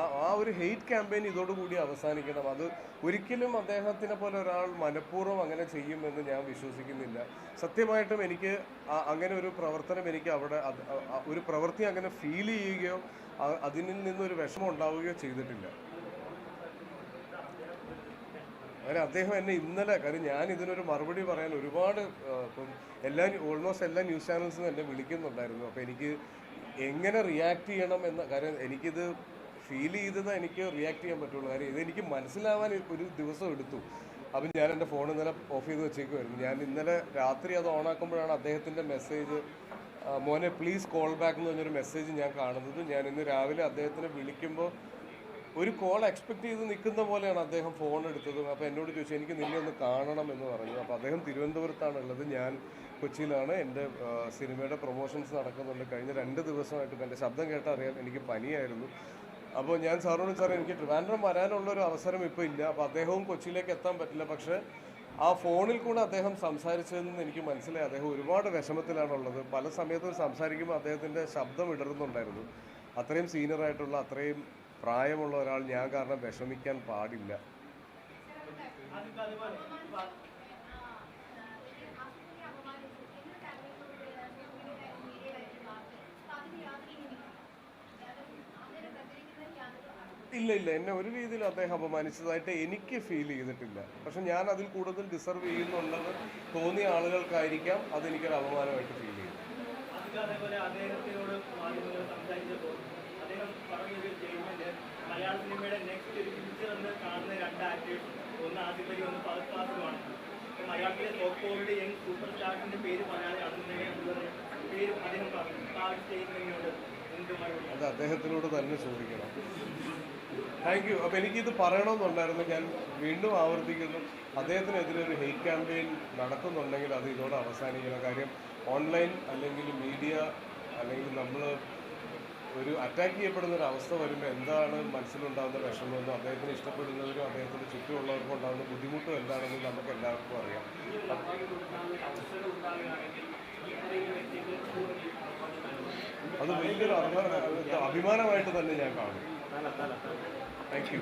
ആ ഒരു hate campaign ഇതോടുകൂടി അവസാനിക്കണം. അത് ഒരിക്കലും അദ്ദേഹത്തിനെ പോലെ ഒരാൾ മനഃപൂർവ്വം അങ്ങനെ ചെയ്യുമെന്ന് ഞാൻ വിശ്വസിക്കുന്നില്ല. സത്യമായിട്ടും എനിക്ക് അങ്ങനെ ഒരു പ്രവർത്തനം എനിക്ക് അവിടെ ഒരു പ്രവൃത്തി അങ്ങനെ ഫീൽ ചെയ്യുകയോ അതിൽ നിന്നൊരു വിഷമം ഉണ്ടാവുകയോ ചെയ്തിട്ടില്ല. അങ്ങനെ അദ്ദേഹം എന്നെ ഇന്നലെ, കാര്യം ഞാൻ ഇതിനൊരു മറുപടി പറയാൻ ഒരുപാട് ഇപ്പം ഓൾമോസ്റ്റ് എല്ലാ ന്യൂസ് ചാനൽസും എന്നെ വിളിക്കുന്നുണ്ടായിരുന്നു. അപ്പോൾ എനിക്ക് എങ്ങനെ റിയാക്ട് ചെയ്യണം എന്ന കാര്യം എനിക്കിത് ഫീൽ ചെയ്തത് എനിക്ക് റിയാക്ട് ചെയ്യാൻ പറ്റുള്ളൂ. കാര്യം ഇതെനിക്ക് മനസ്സിലാവാൻ ഒരു ദിവസം എടുത്തു. അപ്പം ഞാൻ എൻ്റെ ഫോൺ ഇന്നലെ ഓഫ് ചെയ്ത് വെച്ചേക്കുമായിരുന്നു. ഞാൻ ഇന്നലെ രാത്രി അത് ഓണാക്കുമ്പോഴാണ് അദ്ദേഹത്തിൻ്റെ മെസ്സേജ്, മോനെ പ്ലീസ് കോൾ ബാക്ക് എന്ന് പറഞ്ഞൊരു മെസ്സേജ് ഞാൻ കാണുന്നത്. ഞാൻ ഇന്ന് രാവിലെ അദ്ദേഹത്തിനെ വിളിക്കുമ്പോൾ ഒരു കോൾ എക്സ്പെക്ട് ചെയ്ത് നിൽക്കുന്ന പോലെയാണ് അദ്ദേഹം ഫോൺ എടുത്തതും. അപ്പോൾ എന്നോട് ചോദിച്ചു എനിക്ക് നിന്നെ ഒന്ന് കാണണം എന്ന് പറഞ്ഞു. അപ്പോൾ അദ്ദേഹം തിരുവനന്തപുരത്താണ് ഉള്ളത്, ഞാൻ കൊച്ചിയിലാണ്. എൻ്റെ സിനിമയുടെ പ്രൊമോഷൻസ് നടക്കുന്നുണ്ട്. കഴിഞ്ഞ 2 ദിവസമായിട്ട് എൻ്റെ ശബ്ദം കേട്ടാൽ അറിയാം എനിക്ക് പനിയായിരുന്നു. അപ്പോൾ ഞാൻ സാറിനോട് സാർ എനിക്ക് ട്രിവാൻഡ്രം വരാനുള്ളൊരു അവസരം ഇപ്പോൾ ഇല്ല, അപ്പോൾ അദ്ദേഹവും കൊച്ചിയിലേക്ക് എത്താൻ പറ്റില്ല. പക്ഷേ ആ ഫോണിൽ കൂടെ അദ്ദേഹം സംസാരിച്ചതെന്ന് എനിക്ക് മനസ്സിലായി. അദ്ദേഹം ഒരുപാട് വിഷമത്തിലാണുള്ളത്. പല സമയത്തും സംസാരിക്കുമ്പോൾ അദ്ദേഹത്തിൻ്റെ ശബ്ദം ഇടറുന്നുണ്ടായിരുന്നു. അത്രയും സീനിയറായിട്ടുള്ള അത്രയും പ്രായമുള്ള ഒരാൾ ഞാൻ കാരണം വിഷമിക്കാൻ പാടില്ല. ഇല്ല ഇല്ല, എന്നെ ഒരു രീതിയിൽ അദ്ദേഹം അപമാനിച്ചതായിട്ട് എനിക്ക് ഫീൽ ചെയ്തിട്ടില്ല. പക്ഷെ ഞാൻ അതിൽ കൂടുതൽ ഡിസർവ് ചെയ്യുന്നുണ്ടെന്ന് തോന്നിയ ആളുകൾക്കായിരിക്കാം അതെനിക്കൊരു അപമാനമായിട്ട് ഫീൽ ചെയ്തു. മലയാള സിനിമയുടെ നെക്സ്റ്റ് ഒരു ഫ്യൂച്ചർ എന്ന് കാണുന്ന 2 ആക്ടേഴ്സ്, ഒന്ന് ആസിഫ് അലി, ഒന്ന് ഫഹദ് ഫാസിലുമാണ്. മലയാളത്തിലെ ടോപ്പ് കോവിഡ് യങ് സൂപ്പർ സ്റ്റാർസിന്റെ പേര് പറയാതെയാണെന്നുള്ളത് പേര് അദ്ദേഹം പറഞ്ഞു. ആ സ്റ്റേറ്റ്മെന്റിനോട് അത് അദ്ദേഹത്തിനോട് തന്നെ ചോദിക്കണം. Thank you. അപ്പോൾ എനിക്കിത് പറയണമെന്നുണ്ടായിരുന്നു. ഞാൻ വീണ്ടും ആവർത്തിക്കുന്നു, അദ്ദേഹത്തിനെതിരെ ഒരു ഹെയ്റ്റ് ക്യാമ്പയിൻ നടക്കുന്നുണ്ടെങ്കിൽ അത് ഇതോടെ അവസാനിക്കണം. കാര്യം ഓൺലൈൻ അല്ലെങ്കിൽ മീഡിയ അല്ലെങ്കിൽ നമ്മൾ ഒരു അറ്റാക്ക് ചെയ്യപ്പെടുന്ന ഒരു അവസ്ഥ വരുമ്പോൾ എന്താണ് മനസ്സിലുണ്ടാകുന്ന വിഷമമെന്നും അദ്ദേഹത്തിന് ഇഷ്ടപ്പെടുന്നവരും അദ്ദേഹത്തിന് ചുറ്റുമുള്ളവർക്കും ഉണ്ടാകുന്ന ബുദ്ധിമുട്ടും എന്താണെന്നും നമുക്ക് എല്ലാവർക്കും അറിയാം. അത് വലിയൊരു അഭിമാനമായിട്ട് തന്നെ ഞാൻ കാണും. Thank you.